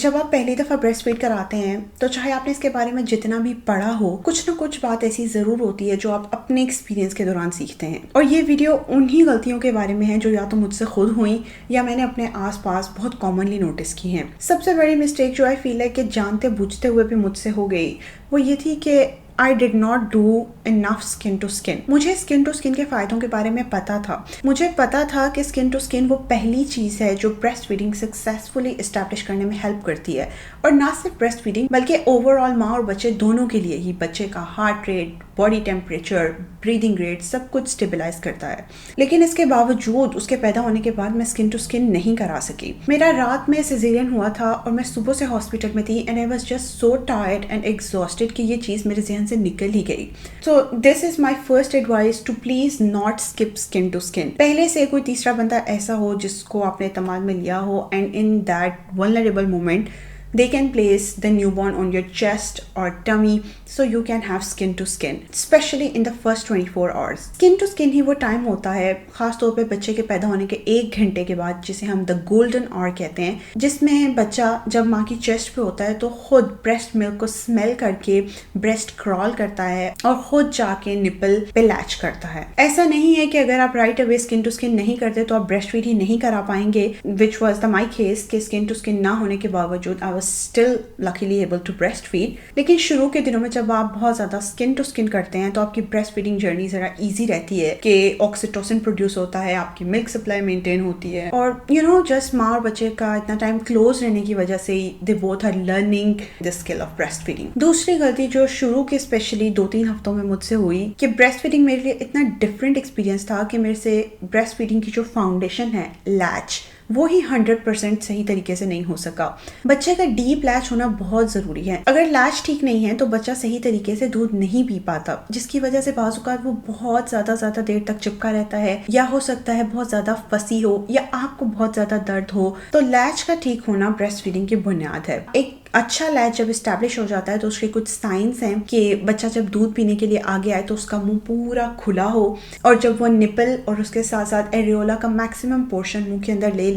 جب آپ پہلی دفعہ بریسٹ فیڈ کراتے ہیں تو چاہے آپ نے اس کے بارے میں جتنا بھی پڑھا ہو، کچھ نہ کچھ بات ایسی ضرور ہوتی ہے جو آپ اپنے ایکسپیرینس کے دوران سیکھتے ہیں. اور یہ ویڈیو انہی غلطیوں کے بارے میں ہے جو یا تو مجھ سے خود ہوئیں یا میں نے اپنے آس پاس بہت کامنلی نوٹس کی ہیں. سب سے بڑی مسٹیک جو آئی فیل ہے کہ جانتے بوجھتے ہوئے بھی مجھ سے ہو گئی وہ یہ تھی کہ I did not do enough skin to skin. مجھے skin to skin کے فائدوں کے بارے میں پتا تھا. مجھے پتا تھا کہ skin to skin وہ پہلی چیز ہے جو breast feeding successfully establish کرنے میں ہیلپ کرتی ہے. اور نہ صرف breast feeding بلکہ overall ماں اور بچے دونوں کے لیے ہی بچے کا heart rate, body temperature, breathing rate سب کچھ اسٹیبلائز کرتا ہے. لیکن اس کے باوجود اس کے پیدا ہونے کے بعد میں skin to skin نہیں کرا سکی. میرا رات میں سیزیرین ہوا تھا اور میں صبح سے ہاسپٹل میں تھی and I was just so tired and exhausted کہ یہ چیز میرے ذہن سے نکل ہی گئی. So this is my first advice to please not skip skin to skin. پہلے سے کوئی تیسرا بندہ ایسا ہو جس کو آپ نے اعتماد میں لیا ہو and in that vulnerable moment they can place the newborn on your chest or tummy so you can have skin to skin, especially in the first 24 hours. Skin to skin ہی وہ ٹائم ہوتا ہے خاص طور پہ بچے کے پیدا ہونے کے 1 گھنٹے کے بعد جسے ہم the golden hour کہتے ہیں، جس میں بچہ جب ماں کی چیسٹ پہ ہوتا ہے تو خود بریسٹ ملک کو اسمیل کر کے بریسٹ کرال کرتا ہے اور خود جا کے نپل پہ لیچ کرتا ہے. ایسا نہیں ہے کہ اگر آپ right away skin to skin نہیں کرتے تو آپ بریسٹ فیڈ ہی نہیں کرا پائیں گے، which was the my case کہ skin to skin نہ ہونے کے باوجود I was still luckily able to breastfeed. لیکن شروع کے دنوں میں جب آپ بہت زیادہ skin to skin کرتے ہیں تو آپ کی breast feeding journey ذرا ایزی رہتی ہے کہ oxytocin پروڈیوس ہوتا ہے، آپ کی ملک سپلائی مینٹین ہوتی ہے اور جسٹ ماں اور بچے کا اتنا ٹائم کلوز رہنے کی وجہ سے they both are learning the skill of breastfeeding. دوسری غلطی جو شروع کے اسپیشلی 2-3 ہفتوں میں مجھ سے ہوئی کہ breast feeding میرے لیے اتنا ڈفرینٹ ایکسپیرینس تھا کہ میرے سے breast feeding کی جو فاؤنڈیشن ہے لیچ وہی 100% صحیح طریقے سے نہیں ہو سکا. بچے کا ڈیپ لیچ ہونا بہت ضروری ہے. اگر لیچ ٹھیک نہیں ہے تو بچہ صحیح طریقے سے دودھ نہیں پی پاتا، جس کی وجہ سے بعض اوقات وہ بہت زیادہ دیر تک چپکا رہتا ہے یا ہو سکتا ہے بہت زیادہ پھنسی ہو یا آپ کو بہت زیادہ درد ہو. تو لیچ کا ٹھیک ہونا بریسٹ فیڈنگ کی بنیاد ہے. ایک اچھا لیچ جب اسٹیبلش ہو جاتا ہے تو اس کے کچھ سائنس ہیں کہ بچہ جب دودھ پینے کے لیے آگے آئے تو اس کا منہ پورا کھلا ہو اور جب وہ نپل اور اس کے ساتھ ساتھ ایریولا کا میکسیمم پورشن منہ کے اندر لے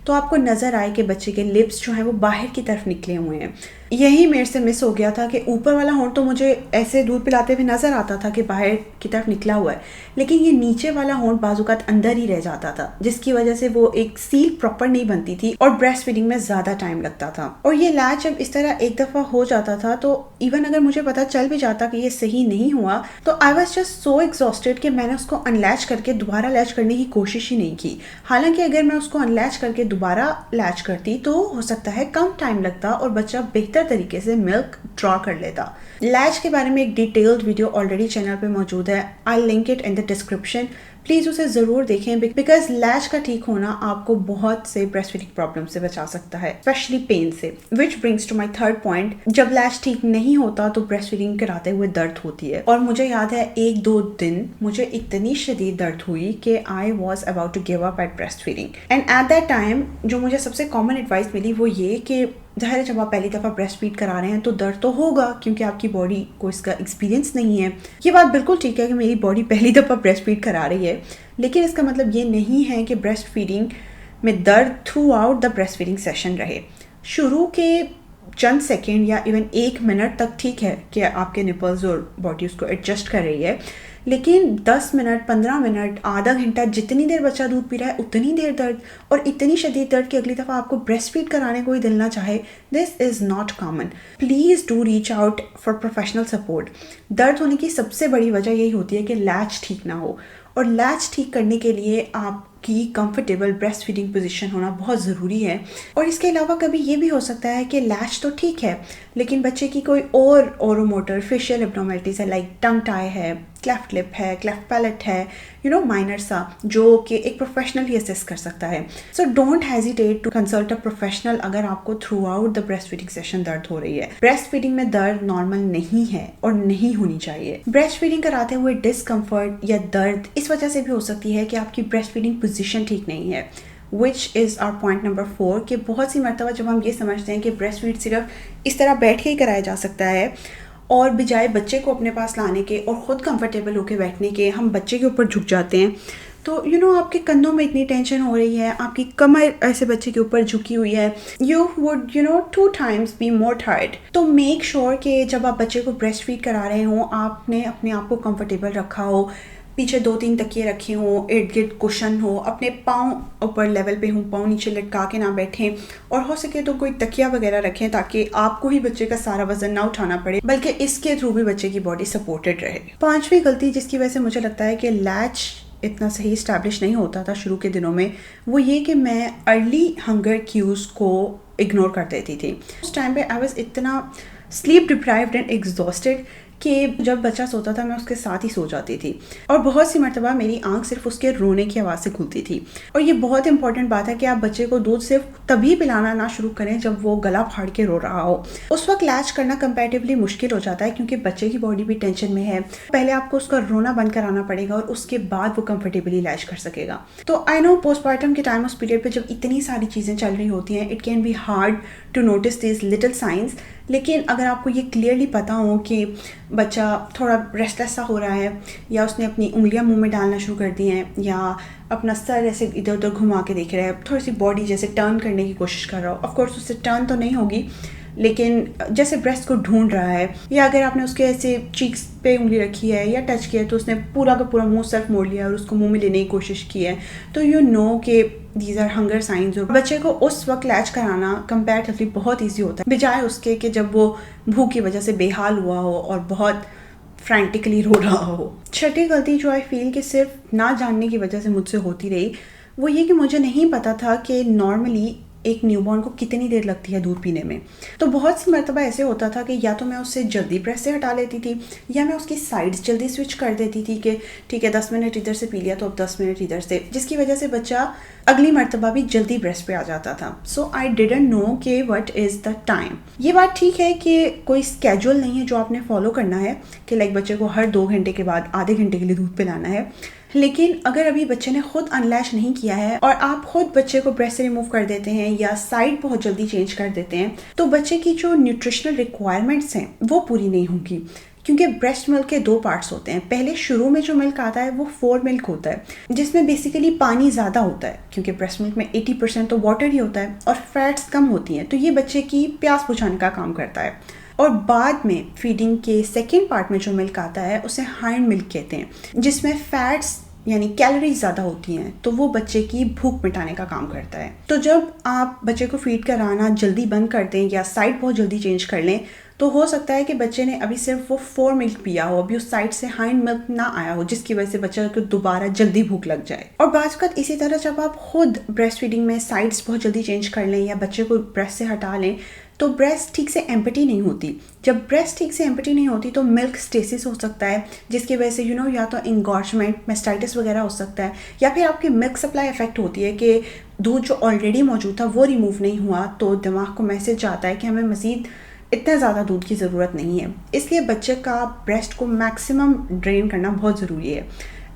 تو آپ کو نظر آئے کہ بچے کے لپس جو ہیں وہ باہر کی طرف نکلے ہوئے ہیں. یہی میرے سے مس ہو گیا تھا کہ اوپر والا ہونٹ تو مجھے ایسے دودھ پلاتے ہوئے نظر آتا تھا کہ باہر کی طرف نکلا ہوا ہے، لیکن یہ نیچے والا ہونٹ بعض اوقات اندر ہی رہ جاتا تھا جس کی وجہ سے وہ ایک سیل پراپر نہیں بنتی تھی اور بریسٹ فیڈنگ میں زیادہ ٹائم لگتا تھا. اور یہ لیچ جب اس طرح ایک دفعہ ہو جاتا تھا تو ایون اگر مجھے پتا چل بھی جاتا کہ یہ صحیح نہیں ہوا تو I was just so exhausted کہ میں نے اس کو ان لیچ کر کے دوبارہ لیچ کرنے کی کوشش ہی نہیں کی. حالانکہ اگر میں اس کو ان لیچ کر کے دوبارہ لیچ کرتی تو ہو سکتا ہے کم ٹائم لگتا اور بچہ بہتر طریقے سے ملک ڈرا کر لیتا. لیچ کے بارے میں ایک ڈیٹیلڈ ویڈیو آلریڈی چینل پہ موجود ہے، I link it in the description, please اسے ضرور دیکھیں بیکاز لیچ کا ٹھیک ہونا آپ کو بہت سے بریسٹ فیڈنگ پرابلم سے بچا سکتا ہے، اسپیشلی پین سے. Which brings to my third point, جب لیچ ٹھیک نہیں ہوتا تو بریسٹ فیڈنگ کراتے ہوئے درد ہوتی ہے. اور مجھے یاد ہے 1-2 دن مجھے اتنی شدید درد ہوئی کہ I was about to give up at breast feeding. And at that time جو مجھے سب سے کامن ایڈوائس ملی وہ یہ کہ ظاہر ہے جب آپ پہلی دفعہ بریسٹ فیڈ کرا رہے ہیں تو درد تو ہوگا کیونکہ آپ کی باڈی کو اس کا ایکسپیرینس نہیں ہے. یہ بات بالکل ٹھیک ہے کہ میری باڈی پہلی دفعہ بریسٹ فیڈ کرا رہی ہے، لیکن اس کا مطلب یہ نہیں ہے کہ بریسٹ فیڈنگ میں درد through out the breast feeding session رہے. شروع کے چند سیکنڈ یا ایون 1 منٹ تک ٹھیک ہے کہ آپ کے نپلز اور باڈی اس کو ایڈجسٹ کر رہی ہے، لیکن 10 منٹ 15 منٹ آدھا گھنٹہ جتنی دیر بچہ دودھ پی رہا ہے اتنی دیر درد اور اتنی شدید درد کہ اگلی دفعہ آپ کو بریسٹ فیڈ کرانے کوئی دل نہ چاہے. This is not common. Please do reach out for professional support. درد ہونے کی سب سے بڑی وجہ یہی ہوتی ہے کہ لیچ ٹھیک نہ ہو، اور لیچ ٹھیک کرنے کے لیے آپ کی کمفرٹیبل بریسٹ فیڈنگ پوزیشن ہونا بہت ضروری ہے. اور اس کے علاوہ کبھی یہ بھی ہو سکتا ہے کہ لیچ تو ٹھیک ہے لیکن بچے کی کوئی اور اوروموٹر فیشیل ابنارملٹیز ہے، لائک ٹنگ ٹائی ہے، کلیفٹ لپ ہے، کلیفٹ پیلٹ ہے، مائنر سا، جو کہ ایک پروفیشنل ہی اسیس کر سکتا ہے. So don't hesitate to consult a professional اگر آپ کو throughout the breast feeding session درد ہو رہی ہے. بریسٹ فیڈنگ میں درد نارمل نہیں ہے اور نہیں ہونی چاہیے. بریسٹ فیڈنگ کراتے ہوئے ڈسکمفرٹ یا درد اس وجہ سے بھی ہو سکتی ہے کہ آپ کی بریسٹ فیڈنگ پوزیشن ٹھیک نہیں ہے، which is our point number 4 کہ بہت سی مرتبہ جب ہم یہ سمجھتے ہیں کہ بریسٹ فیڈ صرف اس طرح بیٹھ کے ہی کرایا جا سکتا ہے اور بجائے بچے کو اپنے پاس لانے کے اور خود کمفرٹیبل ہو کے بیٹھنے کے ہم بچے کے اوپر جھک جاتے ہیں، تو آپ کے کندھوں میں اتنی ٹینشن ہو رہی ہے, آپ کی کمر ایسے بچے کے اوپر جھکی ہوئی ہے, you would 2 times be more tired. تو میک شیور کہ جب آپ بچے کو بریسٹ فیڈ کرا رہے ہوں آپ نے اپنے آپ کو کمفرٹیبل رکھا ہو, پیچھے 2-3 تکیے رکھے ہوں, ارد گرد کشن ہو, اپنے پاؤں اوپر لیول پہ ہوں, پاؤں نیچے لٹکا کے نہ بیٹھیں, اور ہو سکے تو کوئی تکیا وغیرہ رکھیں تاکہ آپ کو ہی بچے کا سارا وزن نہ اٹھانا پڑے بلکہ اس کے تھرو بھی بچے کی باڈی سپورٹڈ رہے. 5ویں غلطی جس کی وجہ سے مجھے لگتا ہے کہ لیچ اتنا صحیح اسٹیبلش نہیں ہوتا تھا شروع کے دنوں میں, وہ یہ کہ میں ارلی ہنگر کیوز کو اگنور کر دیتی تھی. اس ٹائم پہ آئی واز اتنا سلیپ ڈپرائیوڈ اینڈ ایگزاسٹڈ کہ جب بچہ سوتا تھا میں اس کے ساتھ ہی سو جاتی تھی, اور بہت سی مرتبہ میری آنکھ صرف اس کے رونے کی آواز سے کھلتی تھی. اور یہ بہت امپورٹنٹ بات ہے کہ آپ بچے کو دودھ صرف تبھی پلانا نہ شروع کریں جب وہ گلا پھاڑ کے رو رہا ہو. اس وقت لیچ کرنا کمپیریٹیولی مشکل ہو جاتا ہے کیونکہ بچے کی باڈی بھی ٹینشن میں ہے. پہلے آپ کو اس کا رونا بند کرانا پڑے گا اور اس کے بعد وہ کمفرٹیبلی لیچ کر سکے گا. تو آئی نو پوسٹ پارٹم کے ٹائم اس پیریڈ پہ جب اتنی ساری چیزیں چل رہی ہوتی ہیں it can be hard to notice these little signs, لیکن اگر آپ کو یہ کلیئرلی پتہ ہو کہ بچہ تھوڑا ریسٹلیس سا ہو رہا ہے, یا اس نے اپنی انگلیاں منہ میں ڈالنا شروع کر دی ہیں, یا اپنا سر ایسے ادھر ادھر گھما کے دیکھ رہا ہے, تھوڑی سی باڈی جیسے ٹرن کرنے کی کوشش کر رہا ہو, آف کورس اس سے ٹرن تو نہیں ہوگی لیکن جیسے بریسٹ کو ڈھونڈ رہا ہے, یا اگر آپ نے اس کے ایسے چیکس پہ انگلی رکھی ہے یا ٹچ کیا ہے تو اس نے پورا کا پورا منہ صرف موڑ لیا اور اس کو منہ میں لینے کی کوشش کی ہے, تو کہ دیز آر ہنگر سائنز. اور بچے کو اس وقت لیچ کرانا کمپیریٹیولی بہت ایزی ہوتا ہے بجائے اس کے کہ جب وہ بھوک کی وجہ سے بے حال ہوا ہو اور بہت فرینٹکلی رو رہا ہو. 6ٹھی غلطی جو آئی فیل کہ صرف نہ جاننے کی وجہ سے مجھ سے ہوتی رہی, وہ یہ کہ مجھے نہیں پتا تھا کہ نارملی ایک نیو بورن کو کتنی دیر لگتی ہے دودھ پینے میں. تو بہت سی مرتبہ ایسے ہوتا تھا کہ یا تو میں اس سے جلدی بریسٹ سے ہٹا لیتی تھی, یا میں اس کی سائڈز جلدی سوئچ کر دیتی تھی کہ ٹھیک ہے 10 منٹ ادھر سے پی لیا تو اب 10 منٹ ادھر سے, جس کی وجہ سے بچہ اگلی مرتبہ بھی جلدی بریسٹ پہ آ جاتا تھا. سو آئی ڈیڈنٹ نو کہ وٹ از دا ٹائم. یہ بات ٹھیک ہے کہ کوئی اسکیجول نہیں ہے جو آپ نے فالو کرنا ہے کہ لائک بچے کو ہر 2 گھنٹے کے بعد آدھے گھنٹے کے لیے دودھ پلانا ہے, لیکن اگر ابھی بچے نے خود انلیش نہیں کیا ہے اور آپ خود بچے کو بریسٹ سے ریموو کر دیتے ہیں یا سائڈ بہت جلدی چینج کر دیتے ہیں تو بچے کی جو نیوٹریشنل ریکوائرمنٹس ہیں وہ پوری نہیں ہوں گی. کیونکہ بریسٹ ملک کے 2 پارٹس ہوتے ہیں. پہلے شروع میں جو ملک آتا ہے وہ 4 ملک ہوتا ہے جس میں بیسیکلی پانی زیادہ ہوتا ہے کیونکہ بریسٹ ملک میں 80% تو واٹر ہی ہوتا ہے اور فیٹس کم ہوتی ہیں, تو یہ بچے کی پیاس بجھانے کا کام کرتا ہے. اور بعد میں فیڈنگ کے 2nd پارٹ میں جو ملک آتا ہے اسے ہائنڈ ملک کہتے ہیں جس میں فیٹس یعنی کیلوریز زیادہ ہوتی ہیں, تو وہ بچے کی بھوک مٹانے کا کام کرتا ہے. تو جب آپ بچے کو فیڈ کرانا جلدی بند کر دیں یا سائڈ بہت جلدی چینج کر لیں تو ہو سکتا ہے کہ بچے نے ابھی صرف وہ 4 ملک پیا ہو, ابھی اس سائڈ سے ہائنڈ ملک نہ آیا ہو, جس کی وجہ سے بچہ کو دوبارہ جلدی بھوک لگ جائے. اور بعض اوقات اسی طرح جب آپ خود بریسٹ فیڈنگ میں سائڈس بہت جلدی چینج کر لیں یا بچے کو بریسٹ سے ہٹا لیں تو بریسٹ ٹھیک سے ایمپٹی نہیں ہوتی. جب بریسٹ ٹھیک سے ایمپٹی نہیں ہوتی تو ملک سٹیسس ہو سکتا ہے جس کی وجہ سے یا تو انگارچمنٹ میسٹائٹس وغیرہ ہو سکتا ہے, یا پھر آپ کی ملک سپلائی افیکٹ ہوتی ہے کہ دودھ جو آلریڈی موجود تھا وہ ریموو نہیں ہوا, تو دماغ کو میسج آتا ہے کہ ہمیں مزید اتنا زیادہ دودھ کی ضرورت نہیں ہے. اس لیے بچے کا بریسٹ کو میکسیمم ڈرین کرنا بہت ضروری ہے.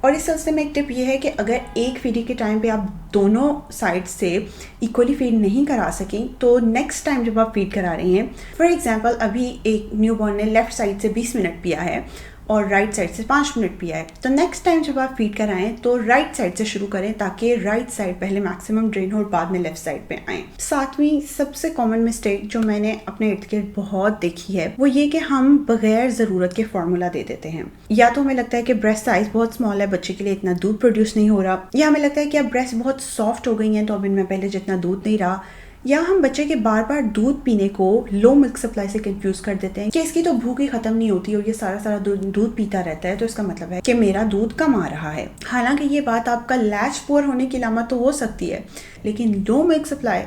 اور اس سلسلے میں ایک ٹپ یہ ہے کہ اگر ایک فیڈنگ کے ٹائم پہ آپ دونوں سائڈ سے ایکولی فیڈ نہیں کرا سکیں تو نیکسٹ ٹائم جب آپ فیڈ کرا رہے ہیں, فار ایگزامپل ابھی ایک نیو بورن نے لیفٹ سائڈ سے 20 منٹ پیا ہے اور رائٹ سائڈ سے 5 منٹ پیا ہے, تو نیکسٹ ٹائم جب آپ فیڈ کرائیں تو رائٹ سائڈ سے شروع کریں تاکہ رائٹ سائڈ پہلے میکسیمم ڈرین ہو اور بعد میں لیفٹ سائڈ پہ آئیں. 7ویں سب سے کامن مسٹیک جو میں نے اپنے ارد گرد بہت دیکھی ہے وہ یہ کہ ہم بغیر ضرورت کے فارمولا دے دیتے ہیں. یا تو ہمیں لگتا ہے کہ بریسٹ سائز بہت اسمال ہے, بچے کے لیے اتنا دودھ پروڈیوس نہیں ہو رہا, یا ہمیں لگتا ہے کہ اب بریسٹ بہت سافٹ ہو گئی ہیں تو اب ان میں پہلے جتنا دودھ نہیں رہا, یا ہم بچے کے بار بار دودھ پینے کو لو ملک سپلائی سے کنفیوز کر دیتے ہیں کہ اس کی تو بھوک ہی ختم نہیں ہوتی اور یہ سارا دودھ پیتا رہتا ہے تو اس کا مطلب ہے کہ میرا دودھ کم آ رہا ہے. حالانکہ یہ بات آپ کا لیچ پور ہونے کی علامت تو ہو سکتی ہے, لیکن لو ملک سپلائی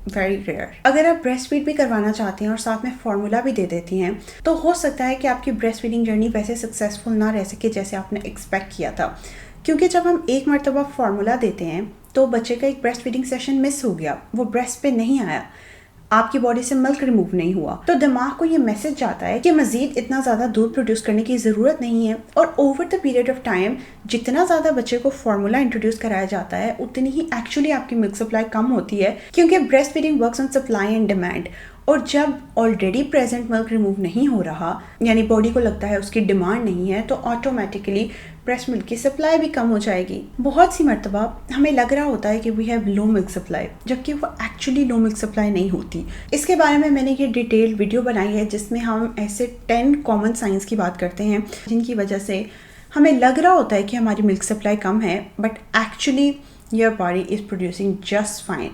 ویری ریئر. اگر آپ بریسٹ فیڈ بھی کروانا چاہتے ہیں اور ساتھ میں فارمولا بھی دے دیتی ہیں تو ہو سکتا ہے کہ آپ کی بریسٹ فیڈنگ جرنی ویسے سکسیزفل نہ رہ سکے جیسے آپ نے ایکسپیکٹ کیا تھا, کیونکہ جب ہم ایک مرتبہ فارمولا دیتے ہیں تو بچے کا ایک بریسٹ فیڈنگ سیشن مس ہو گیا, وہ بریسٹ پہ نہیں آیا, آپ کی باڈی سے ملک ریموو نہیں ہوا, تو دماغ کو یہ میسج جاتا ہے کہ مزید اتنا زیادہ دودھ پروڈیوس کرنے کی ضرورت نہیں ہے. اور over the period of time جتنا زیادہ بچے کو فارمولا انٹروڈیوس کرایا جاتا ہے اتنی ہی ایکچولی آپ کی ملک سپلائی کم ہوتی ہے, کیونکہ breast feeding works on supply and demand. اور جب آلریڈی پریزنٹ ملک ریموو نہیں ہو رہا یعنی باڈی کو لگتا ہے اس کی ڈیمانڈ نہیں ہے, تو آٹومیٹکلی بریسٹ ملک کی سپلائی بھی کم ہو جائے گی. بہت سی مرتبہ ہمیں لگ رہا ہوتا ہے کہ we have love Malik supply, جبکہ وہ ایکچولی لو ملک سپلائی نہیں ہوتی. اس کے بارے میں نے یہ ڈیٹیل ویڈیو بنائی ہے جس میں ہم ایسے 10 کامن سائنس کی بات کرتے ہیں جن کی وجہ سے ہمیں لگ رہا ہوتا ہے کہ ہماری ملک سپلائی کم ہے، but actually your body is producing just fine.